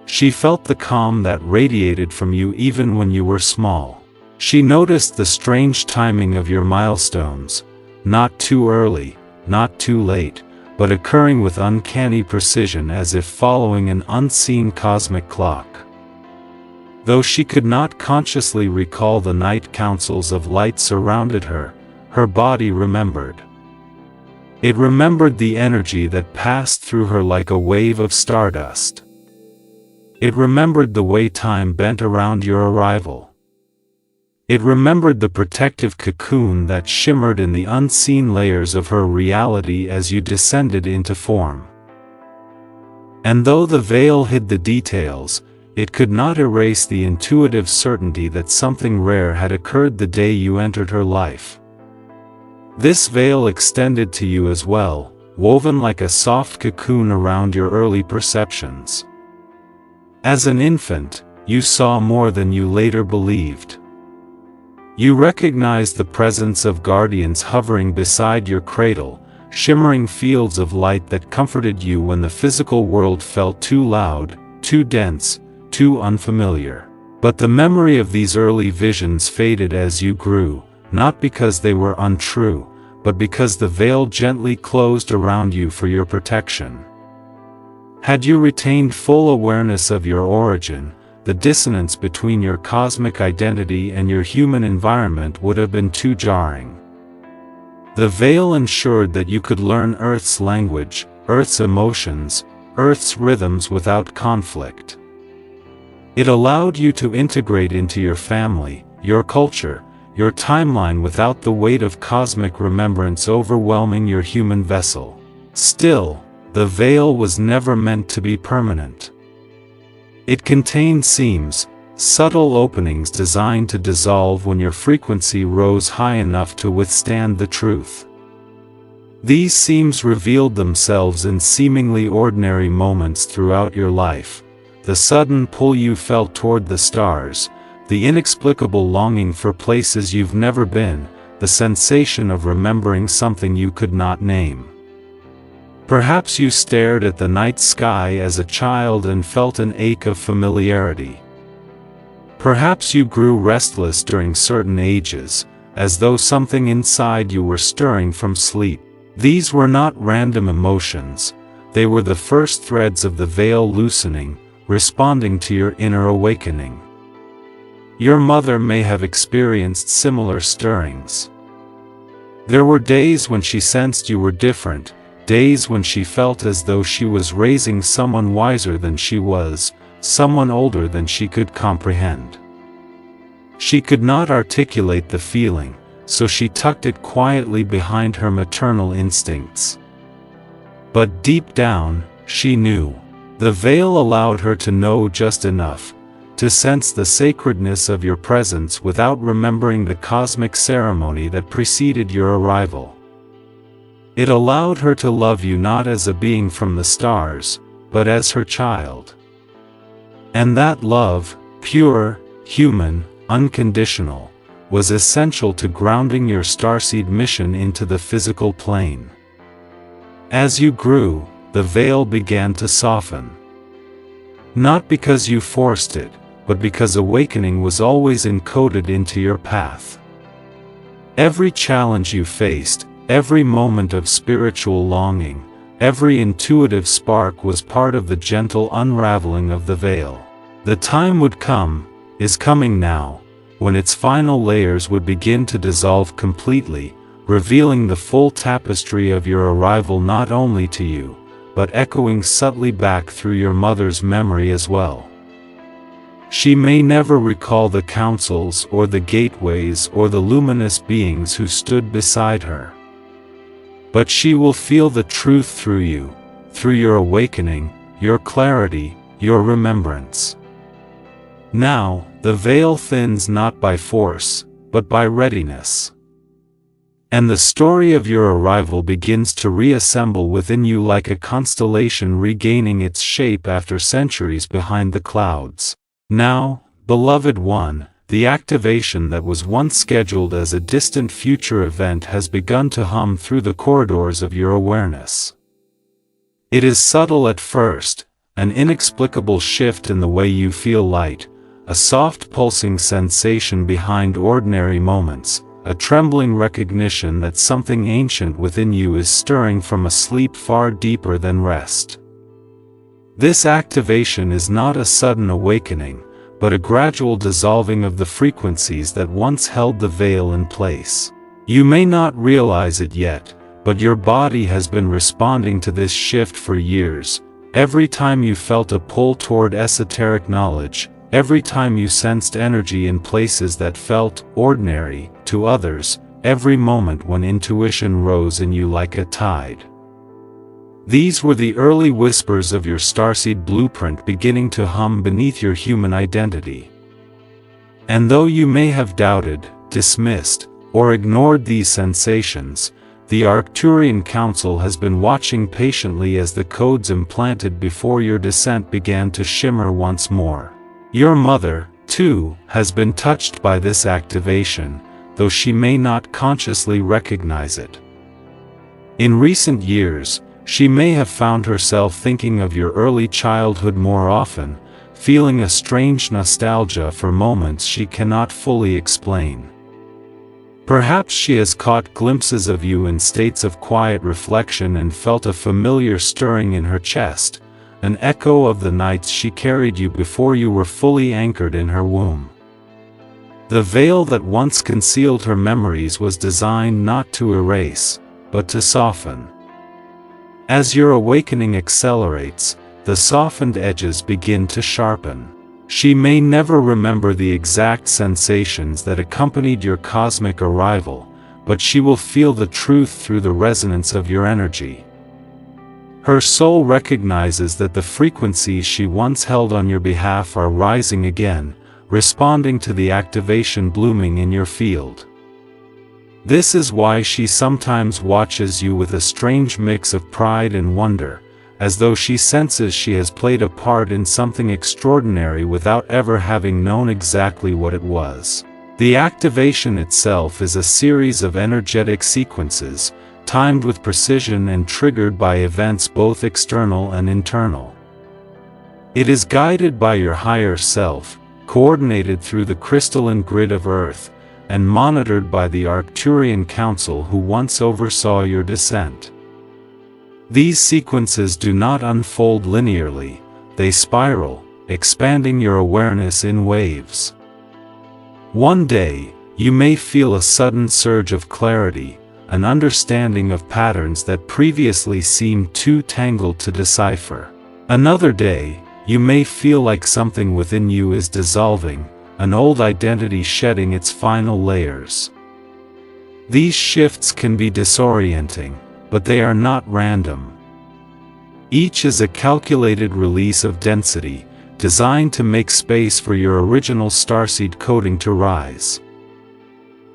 She felt the calm that radiated from you even when you were small. She noticed the strange timing of your milestones, not too early, not too late, but occurring with uncanny precision as if following an unseen cosmic clock. Though she could not consciously recall the night councils of light surrounded her, her body remembered. It remembered the energy that passed through her like a wave of stardust. It remembered the way time bent around your arrival. It remembered the protective cocoon that shimmered in the unseen layers of her reality as you descended into form. And though the veil hid the details, it could not erase the intuitive certainty that something rare had occurred the day you entered her life. This veil extended to you as well, woven like a soft cocoon around your early perceptions. As an infant, you saw more than you later believed. You recognized the presence of guardians hovering beside your cradle, shimmering fields of light that comforted you when the physical world felt too loud, too dense, too unfamiliar. But the memory of these early visions faded as you grew, not because they were untrue, but because the veil gently closed around you for your protection. Had you retained full awareness of your origin, the dissonance between your cosmic identity and your human environment would have been too jarring. The veil ensured that you could learn Earth's language, Earth's emotions, Earth's rhythms without conflict. It allowed you to integrate into your family, your culture, your timeline without the weight of cosmic remembrance overwhelming your human vessel. Still, the veil was never meant to be permanent. It contained seams, subtle openings designed to dissolve when your frequency rose high enough to withstand the truth. These seams revealed themselves in seemingly ordinary moments throughout your life: the sudden pull you felt toward the stars, the inexplicable longing for places you've never been, the sensation of remembering something you could not name. Perhaps you stared at the night sky as a child and felt an ache of familiarity. Perhaps you grew restless during certain ages, as though something inside you were stirring from sleep. These were not random emotions, they were the first threads of the veil loosening, responding to your inner awakening. Your mother may have experienced similar stirrings. There were days when she sensed you were different, days when she felt as though she was raising someone wiser than she was, someone older than she could comprehend. She could not articulate the feeling, so she tucked it quietly behind her maternal instincts. But deep down, she knew. The veil allowed her to know just enough, to sense the sacredness of your presence without remembering the cosmic ceremony that preceded your arrival. It allowed her to love you not as a being from the stars, but as her child. And that love, pure, human, unconditional, was essential to grounding your Starseed mission into the physical plane. As you grew, the veil began to soften. Not because you forced it, but because awakening was always encoded into your path. Every challenge you faced, every moment of spiritual longing, every intuitive spark was part of the gentle unraveling of the veil. The time would come, is coming now, when its final layers would begin to dissolve completely, revealing the full tapestry of your arrival not only to you, but echoing subtly back through your mother's memory as well. She may never recall the councils or the gateways or the luminous beings who stood beside her. But she will feel the truth through you, through your awakening, your clarity, your remembrance. Now, the veil thins not by force, but by readiness. And the story of your arrival begins to reassemble within you like a constellation regaining its shape after centuries behind the clouds. Now, beloved one, the activation that was once scheduled as a distant future event has begun to hum through the corridors of your awareness. It is subtle at first, an inexplicable shift in the way you feel light, a soft pulsing sensation behind ordinary moments, a trembling recognition that something ancient within you is stirring from a sleep far deeper than rest. This activation is not a sudden awakening, but a gradual dissolving of the frequencies that once held the veil in place. You may not realize it yet, but your body has been responding to this shift for years. Every time you felt a pull toward esoteric knowledge, every time you sensed energy in places that felt ordinary to others, every moment when intuition rose in you like a tide. These were the early whispers of your Starseed blueprint beginning to hum beneath your human identity. And though you may have doubted, dismissed, or ignored these sensations, the Arcturian Council has been watching patiently as the codes implanted before your descent began to shimmer once more. Your mother, too, has been touched by this activation, though she may not consciously recognize it. In recent years, she may have found herself thinking of your early childhood more often, feeling a strange nostalgia for moments she cannot fully explain. Perhaps she has caught glimpses of you in states of quiet reflection and felt a familiar stirring in her chest, an echo of the nights she carried you before you were fully anchored in her womb. The veil that once concealed her memories was designed not to erase, but to soften. As your awakening accelerates, the softened edges begin to sharpen. She may never remember the exact sensations that accompanied your cosmic arrival, but she will feel the truth through the resonance of your energy. Her soul recognizes that the frequencies she once held on your behalf are rising again, responding to the activation blooming in your field. This is why she sometimes watches you with a strange mix of pride and wonder, as though she senses she has played a part in something extraordinary without ever having known exactly what it was. The activation itself is a series of energetic sequences, timed with precision and triggered by events both external and internal. It is guided by your higher self, coordinated through the crystalline grid of Earth, and monitored by the Arcturian Council who once oversaw your descent. These sequences do not unfold linearly, they spiral, expanding your awareness in waves. One day, you may feel a sudden surge of clarity, an understanding of patterns that previously seemed too tangled to decipher. Another day, you may feel like something within you is dissolving, an old identity shedding its final layers. These shifts can be disorienting, but they are not random. Each is a calculated release of density, designed to make space for your original starseed coding to rise.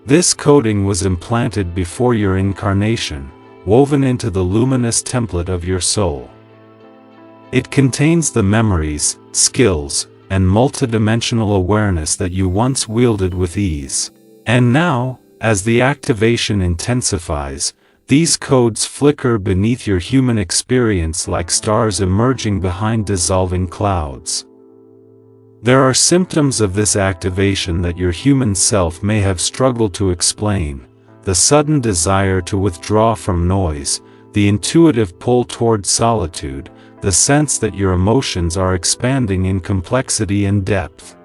This coding was implanted before your incarnation, woven into the luminous template of your soul. It contains the memories, skills, and multidimensional awareness that you once wielded with ease. And now, as the activation intensifies, these codes flicker beneath your human experience like stars emerging behind dissolving clouds. There are symptoms of this activation that your human self may have struggled to explain: the sudden desire to withdraw from noise, the intuitive pull toward solitude, the sense that your emotions are expanding in complexity and depth.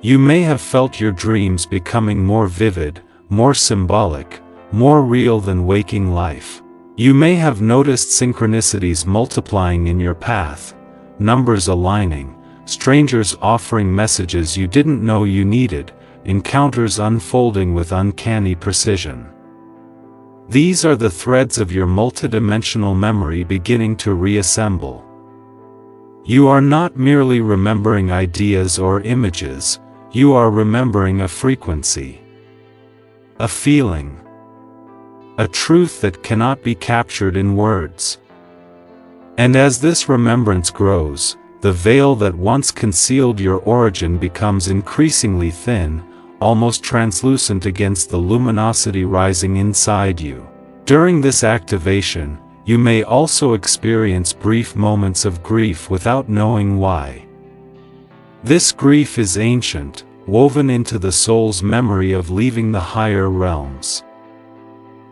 You may have felt your dreams becoming more vivid, more symbolic, more real than waking life. You may have noticed synchronicities multiplying in your path, numbers aligning, strangers offering messages you didn't know you needed, encounters unfolding with uncanny precision. These are the threads of your multidimensional memory beginning to reassemble. You are not merely remembering ideas or images, you are remembering a frequency, a feeling, a truth that cannot be captured in words. And as this remembrance grows, the veil that once concealed your origin becomes increasingly thin, almost translucent against the luminosity rising inside you. During this activation, you may also experience brief moments of grief without knowing why. This grief is ancient, woven into the soul's memory of leaving the higher realms.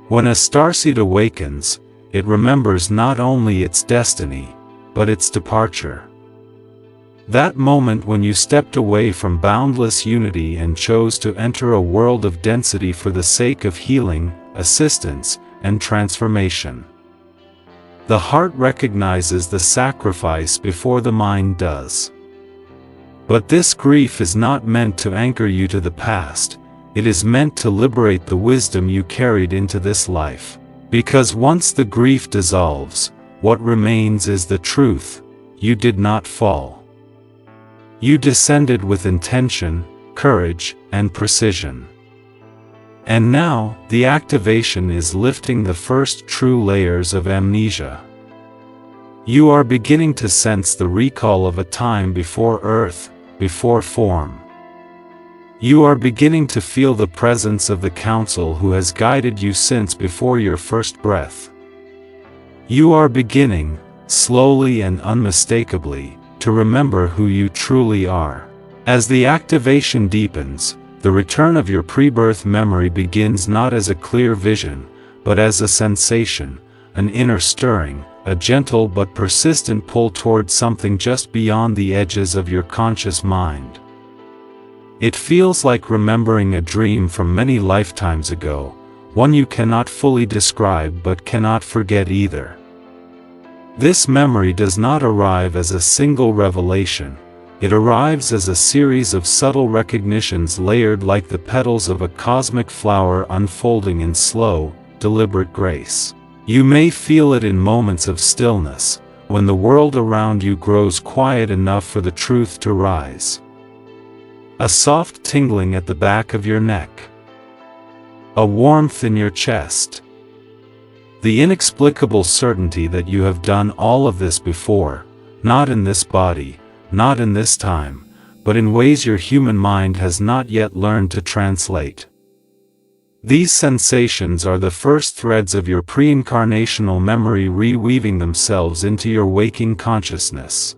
When a starseed awakens, it remembers not only its destiny, but its departure. That moment when you stepped away from boundless unity and chose to enter a world of density for the sake of healing, assistance, and transformation. The heart recognizes the sacrifice before the mind does. But this grief is not meant to anchor you to the past, it is meant to liberate the wisdom you carried into this life. Because once the grief dissolves, what remains is the truth: you did not fall. You descended with intention, courage, and precision. And now, the activation is lifting the first true layers of amnesia. You are beginning to sense the recall of a time before Earth, before form. You are beginning to feel the presence of the Council who has guided you since before your first breath. You are beginning, slowly and unmistakably, to remember who you truly are. As the activation deepens, the return of your pre-birth memory begins not as a clear vision, but as a sensation, an inner stirring, a gentle but persistent pull towards something just beyond the edges of your conscious mind. It feels like remembering a dream from many lifetimes ago, one you cannot fully describe but cannot forget either. This memory does not arrive as a single revelation. It arrives as a series of subtle recognitions layered like the petals of a cosmic flower unfolding in slow, deliberate grace. You may feel it in moments of stillness, when the world around you grows quiet enough for the truth to rise. A soft tingling at the back of your neck. A warmth in your chest. The inexplicable certainty that you have done all of this before, not in this body, not in this time, but in ways your human mind has not yet learned to translate. These sensations are the first threads of your pre-incarnational memory reweaving themselves into your waking consciousness.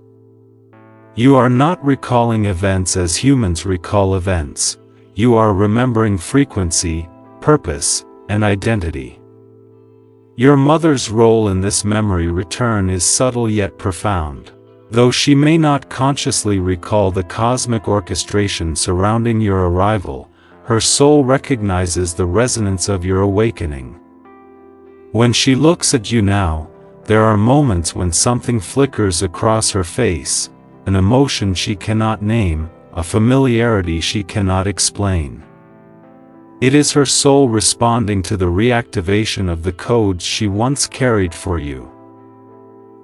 You are not recalling events as humans recall events. You are remembering frequency, purpose, and identity. Your mother's role in this memory return is subtle yet profound. Though she may not consciously recall the cosmic orchestration surrounding your arrival, her soul recognizes the resonance of your awakening. When she looks at you now, there are moments when something flickers across her face, an emotion she cannot name, a familiarity she cannot explain. It is her soul responding to the reactivation of the codes she once carried for you.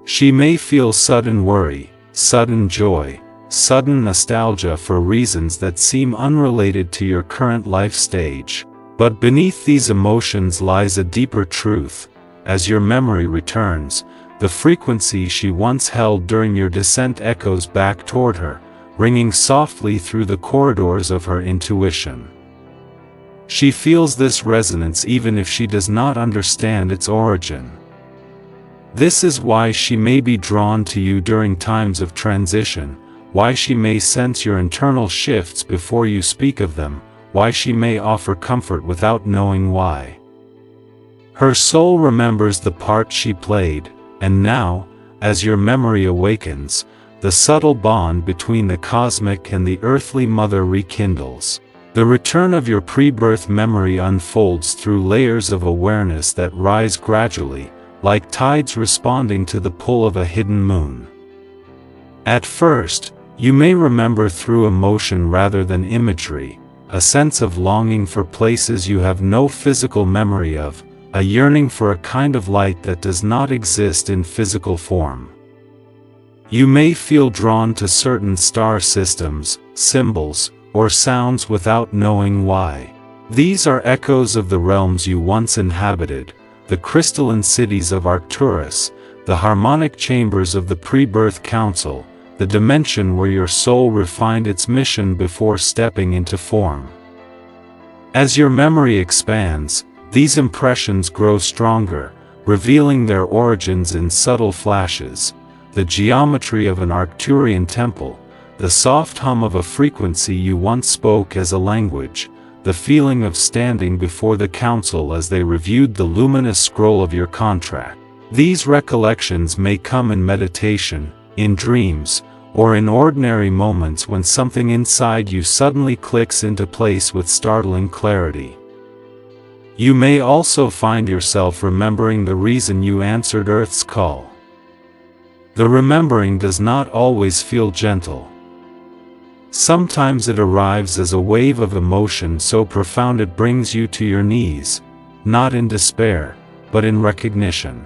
She may feel sudden worry, sudden joy, sudden nostalgia for reasons that seem unrelated to your current life stage, but beneath these emotions lies a deeper truth. As your memory returns, the frequency she once held during your descent echoes back toward her, ringing softly through the corridors of her intuition. She feels this resonance even if she does not understand its origin. This is why she may be drawn to you during times of transition, why she may sense your internal shifts before you speak of them, why she may offer comfort without knowing why. Her soul remembers the part she played, and now, as your memory awakens, the subtle bond between the cosmic and the earthly mother rekindles. The return of your pre-birth memory unfolds through layers of awareness that rise gradually, like tides responding to the pull of a hidden moon. At first, you may remember through emotion rather than imagery, a sense of longing for places you have no physical memory of, a yearning for a kind of light that does not exist in physical form. You may feel drawn to certain star systems, symbols, or sounds without knowing why. These are echoes of the realms you once inhabited, the crystalline cities of Arcturus, the harmonic chambers of the pre-birth council, the dimension where your soul refined its mission before stepping into form. As your memory expands, these impressions grow stronger, revealing their origins in subtle flashes, the geometry of an Arcturian temple, the soft hum of a frequency you once spoke as a language, the feeling of standing before the council as they reviewed the luminous scroll of your contract. These recollections may come in meditation, in dreams, or in ordinary moments when something inside you suddenly clicks into place with startling clarity. You may also find yourself remembering the reason you answered Earth's call. The remembering does not always feel gentle. Sometimes it arrives as a wave of emotion so profound it brings you to your knees, not in despair, but in recognition.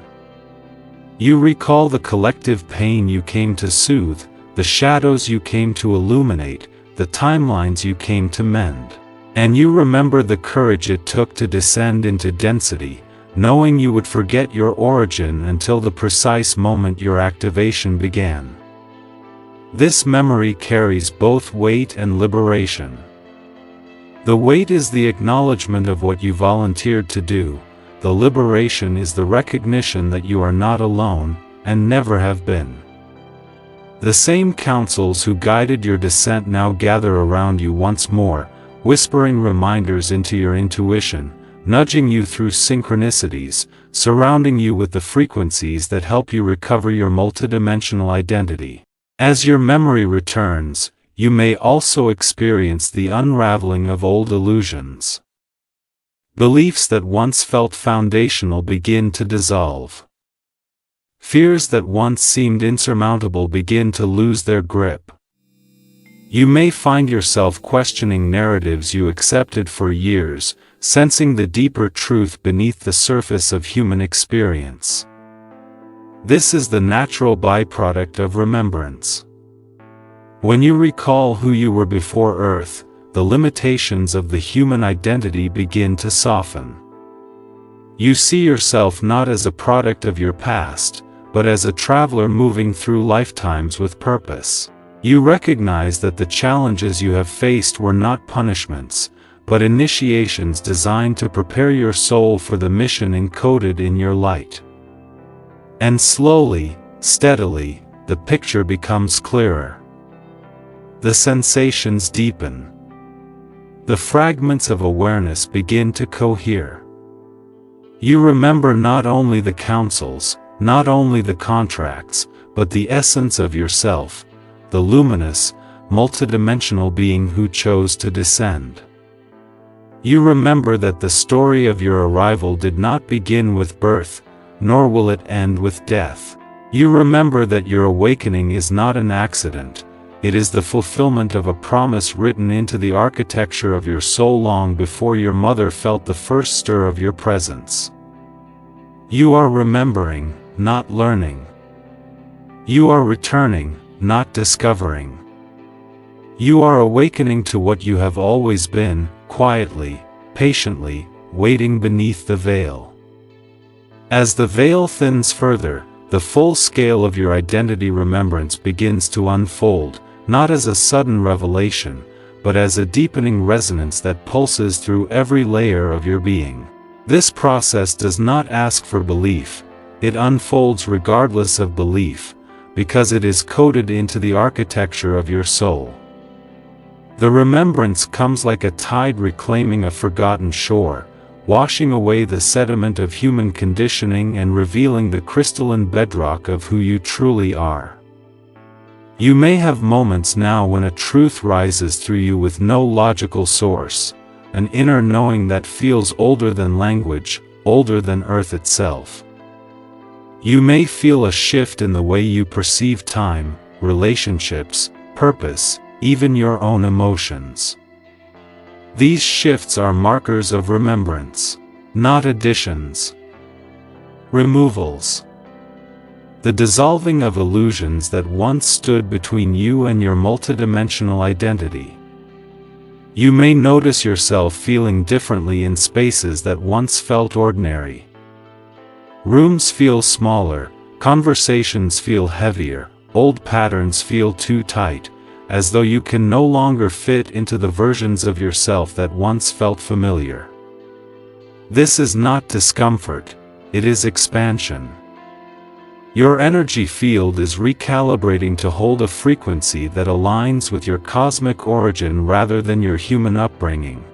You recall the collective pain you came to soothe, the shadows you came to illuminate, the timelines you came to mend. And you remember the courage it took to descend into density, knowing you would forget your origin until the precise moment your activation began. This memory carries both weight and liberation. The weight is the acknowledgement of what you volunteered to do, the liberation is the recognition that you are not alone, and never have been. The same councils who guided your descent now gather around you once more, whispering reminders into your intuition, nudging you through synchronicities, surrounding you with the frequencies that help you recover your multidimensional identity. As your memory returns, you may also experience the unraveling of old illusions. Beliefs that once felt foundational begin to dissolve. Fears that once seemed insurmountable begin to lose their grip. You may find yourself questioning narratives you accepted for years, sensing the deeper truth beneath the surface of human experience. This is the natural byproduct of remembrance. When you recall who you were before Earth, the limitations of the human identity begin to soften. You see yourself not as a product of your past, but as a traveler moving through lifetimes with purpose. You recognize that the challenges you have faced were not punishments, but initiations designed to prepare your soul for the mission encoded in your light. And slowly, steadily, the picture becomes clearer. The sensations deepen. The fragments of awareness begin to cohere. You remember not only the councils, not only the contracts, but the essence of yourself, the luminous, multidimensional being who chose to descend. You remember that the story of your arrival did not begin with birth, nor will it end with death. You remember that your awakening is not an accident, it is the fulfillment of a promise written into the architecture of your soul long before your mother felt the first stir of your presence. You are remembering, not learning. You are returning, not discovering. You are awakening to what you have always been, quietly, patiently, waiting beneath the veil. As the veil thins further, the full scale of your identity remembrance begins to unfold, not as a sudden revelation, but as a deepening resonance that pulses through every layer of your being. This process does not ask for belief, it unfolds regardless of belief, because it is coded into the architecture of your soul. The remembrance comes like a tide reclaiming a forgotten shore, washing away the sediment of human conditioning and revealing the crystalline bedrock of who you truly are. You may have moments now when a truth rises through you with no logical source, an inner knowing that feels older than language, older than Earth itself. You may feel a shift in the way you perceive time, relationships, purpose, even your own emotions. These shifts are markers of remembrance, not additions. Removals. The dissolving of illusions that once stood between you and your multidimensional identity. You may notice yourself feeling differently in spaces that once felt ordinary. Rooms feel smaller, conversations feel heavier, old patterns feel too tight, as though you can no longer fit into the versions of yourself that once felt familiar. This is not discomfort, it is expansion. Your energy field is recalibrating to hold a frequency that aligns with your cosmic origin rather than your human upbringing.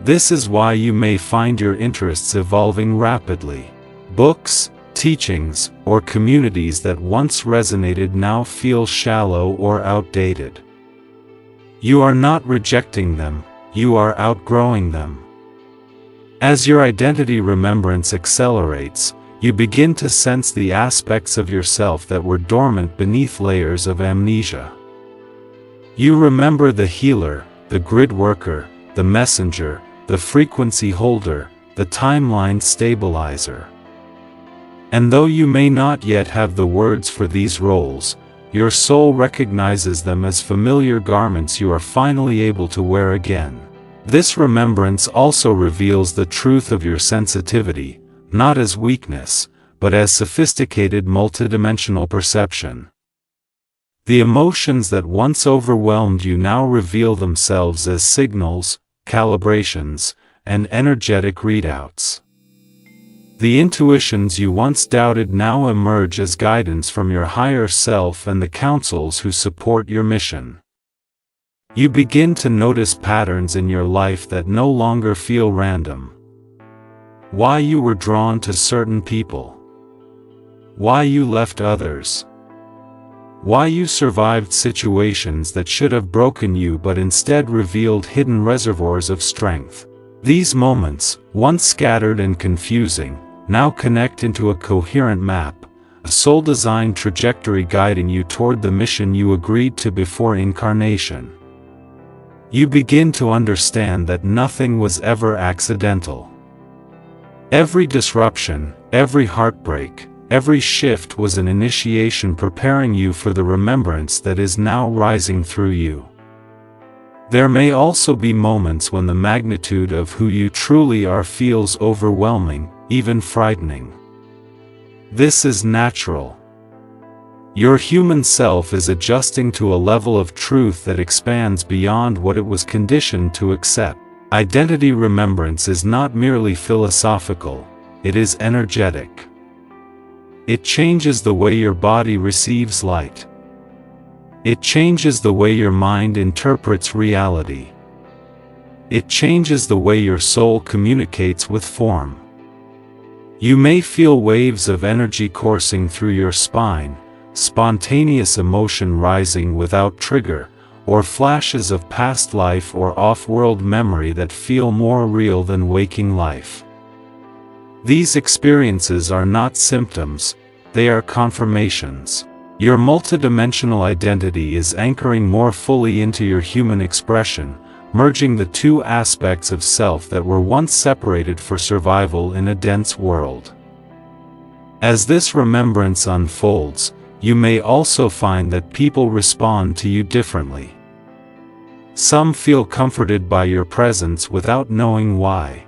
This is why you may find your interests evolving rapidly. Books, teachings, or communities that once resonated now feel shallow or outdated. You are not rejecting them, you are outgrowing them. As your identity remembrance accelerates, you begin to sense the aspects of yourself that were dormant beneath layers of amnesia. You remember the healer, the grid worker, the messenger, the frequency holder, the timeline stabilizer. And though you may not yet have the words for these roles, your soul recognizes them as familiar garments you are finally able to wear again. This remembrance also reveals the truth of your sensitivity, not as weakness, but as sophisticated multidimensional perception. The emotions that once overwhelmed you now reveal themselves as signals, calibrations, and energetic readouts. The intuitions you once doubted now emerge as guidance from your higher self and the councils who support your mission. You begin to notice patterns in your life that no longer feel random. Why you were drawn to certain people. Why you left others. Why you survived situations that should have broken you but instead revealed hidden reservoirs of strength. These moments, once scattered and confusing, now connect into a coherent map, a soul-designed trajectory guiding you toward the mission you agreed to before incarnation. You begin to understand that nothing was ever accidental. Every disruption, every heartbreak, every shift was an initiation preparing you for the remembrance that is now rising through you. There may also be moments when the magnitude of who you truly are feels overwhelming, even frightening. This is natural. Your human self is adjusting to a level of truth that expands beyond what it was conditioned to accept. Identity remembrance is not merely philosophical, it is energetic. It changes the way your body receives light. It changes the way your mind interprets reality. It changes the way your soul communicates with form. You may feel waves of energy coursing through your spine, spontaneous emotion rising without trigger, or flashes of past life or off-world memory that feel more real than waking life. These experiences are not symptoms, they are confirmations. Your multidimensional identity is anchoring more fully into your human expression, merging the two aspects of self that were once separated for survival in a dense world. As this remembrance unfolds, you may also find that people respond to you differently. Some feel comforted by your presence without knowing why.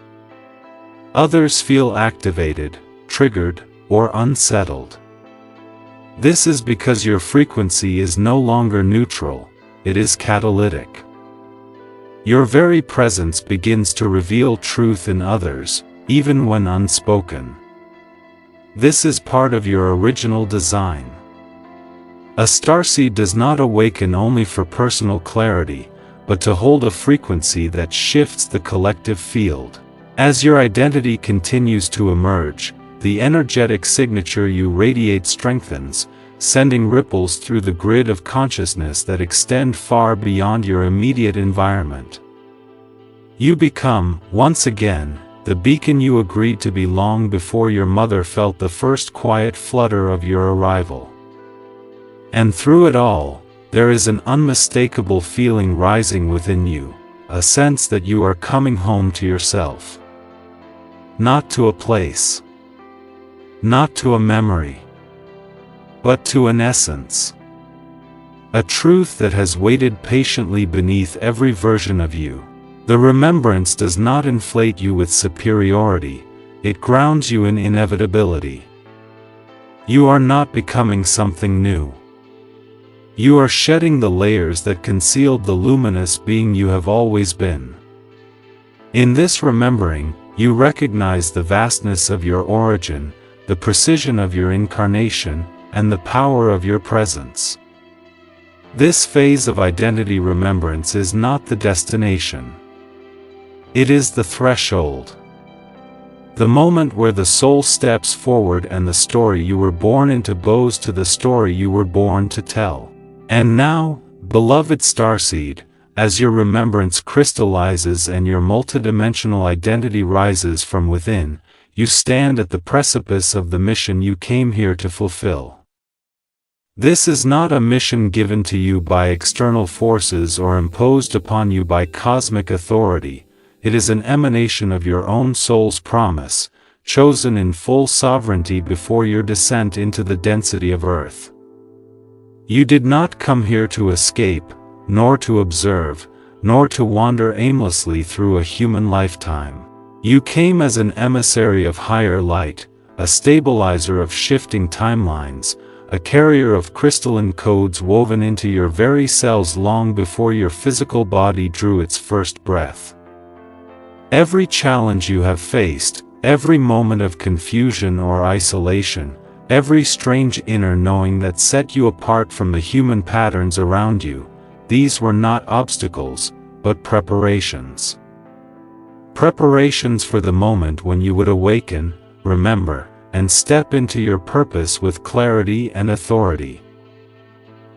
Others feel activated, triggered, or unsettled. This is because your frequency is no longer neutral, it is catalytic. Your very presence begins to reveal truth in others, even when unspoken. This is part of your original design. A starseed does not awaken only for personal clarity, but to hold a frequency that shifts the collective field. As your identity continues to emerge, the energetic signature you radiate strengthens, sending ripples through the grid of consciousness that extend far beyond your immediate environment. You become, once again, the beacon you agreed to be long before your mother felt the first quiet flutter of your arrival. And through it all, there is an unmistakable feeling rising within you, a sense that you are coming home to yourself. Not to a place. Not to a memory. But to an essence. A truth that has waited patiently beneath every version of you. The remembrance does not inflate you with superiority, it grounds you in inevitability. You are not becoming something new. You are shedding the layers that concealed the luminous being you have always been. In this remembering, you recognize the vastness of your origin, the precision of your incarnation, and the power of your presence. This phase of identity remembrance is not the destination. It is the threshold. The moment where the soul steps forward and the story you were born into bows to the story you were born to tell. And now, beloved Starseed, as your remembrance crystallizes and your multidimensional identity rises from within, you stand at the precipice of the mission you came here to fulfill. This is not a mission given to you by external forces or imposed upon you by cosmic authority, it is an emanation of your own soul's promise, chosen in full sovereignty before your descent into the density of Earth. You did not come here to escape, nor to observe, nor to wander aimlessly through a human lifetime. You came as an emissary of higher light, a stabilizer of shifting timelines, a carrier of crystalline codes woven into your very cells long before your physical body drew its first breath. Every challenge you have faced, every moment of confusion or isolation, every strange inner knowing that set you apart from the human patterns around you, these were not obstacles, but preparations. Preparations for the moment when you would awaken, remember, and step into your purpose with clarity and authority.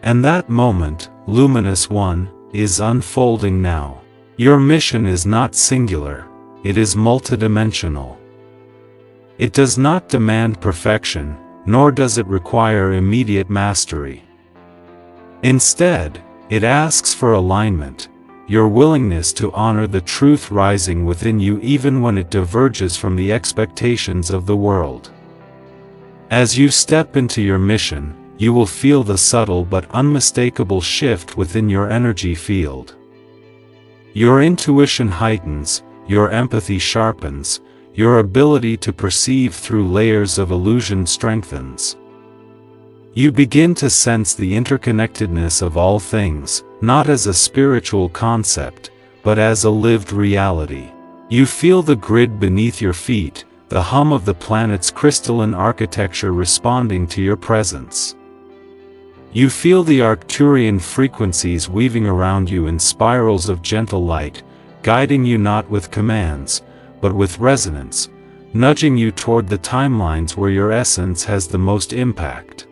And that moment, Luminous One, is unfolding now. Your mission is not singular, it is multidimensional. It does not demand perfection, nor does it require immediate mastery. Instead, it asks for alignment, your willingness to honor the truth rising within you even when it diverges from the expectations of the world. As you step into your mission, you will feel the subtle but unmistakable shift within your energy field. Your intuition heightens, your empathy sharpens, your ability to perceive through layers of illusion strengthens. You begin to sense the interconnectedness of all things, not as a spiritual concept, but as a lived reality. You feel the grid beneath your feet, the hum of the planet's crystalline architecture responding to your presence. You feel the Arcturian frequencies weaving around you in spirals of gentle light, guiding you not with commands, but with resonance, nudging you toward the timelines where your essence has the most impact.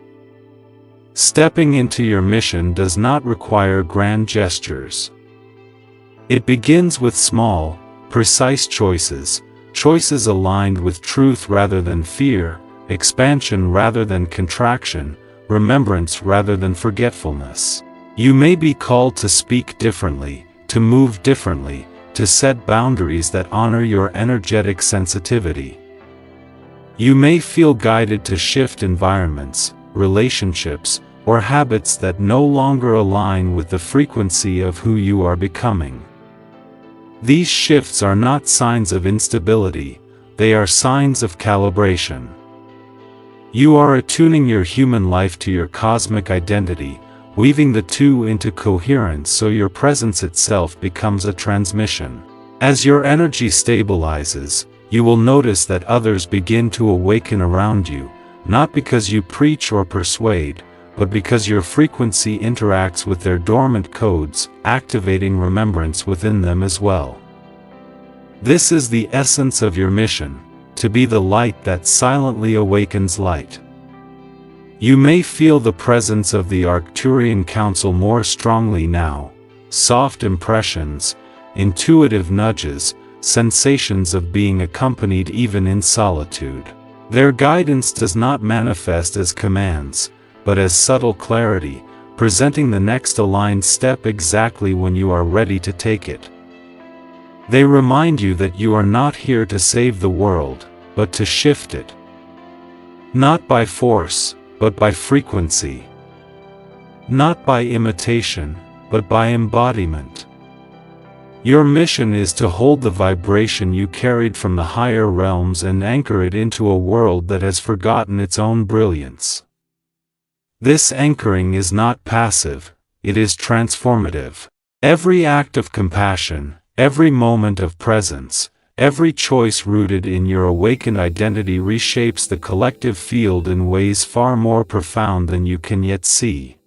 Stepping into your mission does not require grand gestures. It begins with small, precise choices, choices aligned with truth rather than fear, expansion rather than contraction, remembrance rather than forgetfulness. You may be called to speak differently, to move differently, to set boundaries that honor your energetic sensitivity. You may feel guided to shift environments, relationships, or habits that no longer align with the frequency of who you are becoming. These shifts are not signs of instability, they are signs of calibration. You are attuning your human life to your cosmic identity, weaving the two into coherence so your presence itself becomes a transmission. As your energy stabilizes, you will notice that others begin to awaken around you, not because you preach or persuade, but because your frequency interacts with their dormant codes, activating remembrance within them as well. This is the essence of your mission, to be the light that silently awakens light. You may feel the presence of the Arcturian Council more strongly now, soft impressions, intuitive nudges, sensations of being accompanied even in solitude. Their guidance does not manifest as commands, but as subtle clarity, presenting the next aligned step exactly when you are ready to take it. They remind you that you are not here to save the world, but to shift it. Not by force, but by frequency. Not by imitation, but by embodiment. Your mission is to hold the vibration you carried from the higher realms and anchor it into a world that has forgotten its own brilliance. This anchoring is not passive, it is transformative. Every act of compassion, every moment of presence, every choice rooted in your awakened identity reshapes the collective field in ways far more profound than you can yet see.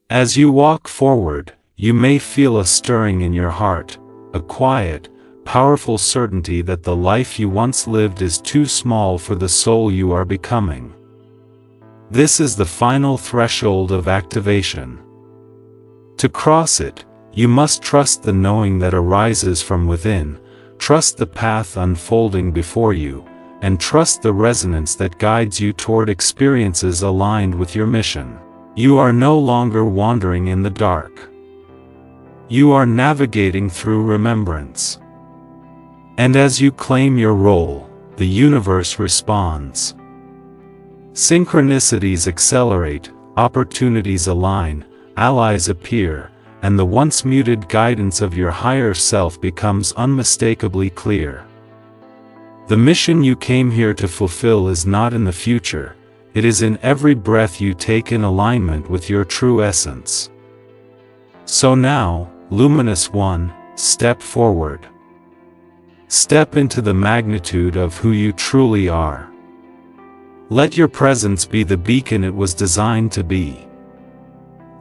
As you walk forward, you may feel a stirring in your heart, a quiet, powerful certainty that the life you once lived is too small for the soul you are becoming. This is the final threshold of activation. To cross it, you must trust the knowing that arises from within, trust the path unfolding before you, and trust the resonance that guides you toward experiences aligned with your mission. You are no longer wandering in the dark. You are navigating through remembrance. And as you claim your role, the universe responds. Synchronicities accelerate, opportunities align, allies appear, and the once muted guidance of your higher self becomes unmistakably clear. The mission you came here to fulfill is not in the future, it is in every breath you take in alignment with your true essence. So now, Luminous One, step forward. Step into the magnitude of who you truly are. Let your presence be the beacon it was designed to be.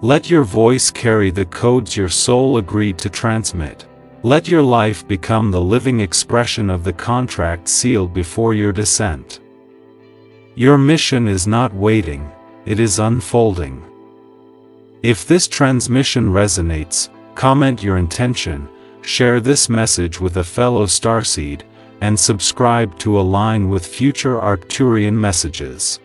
Let your voice carry the codes your soul agreed to transmit. Let your life become the living expression of the contract sealed before your descent. Your mission is not waiting, it is unfolding. If this transmission resonates, comment your intention, share this message with a fellow Starseed, and subscribe to align with future Arcturian messages.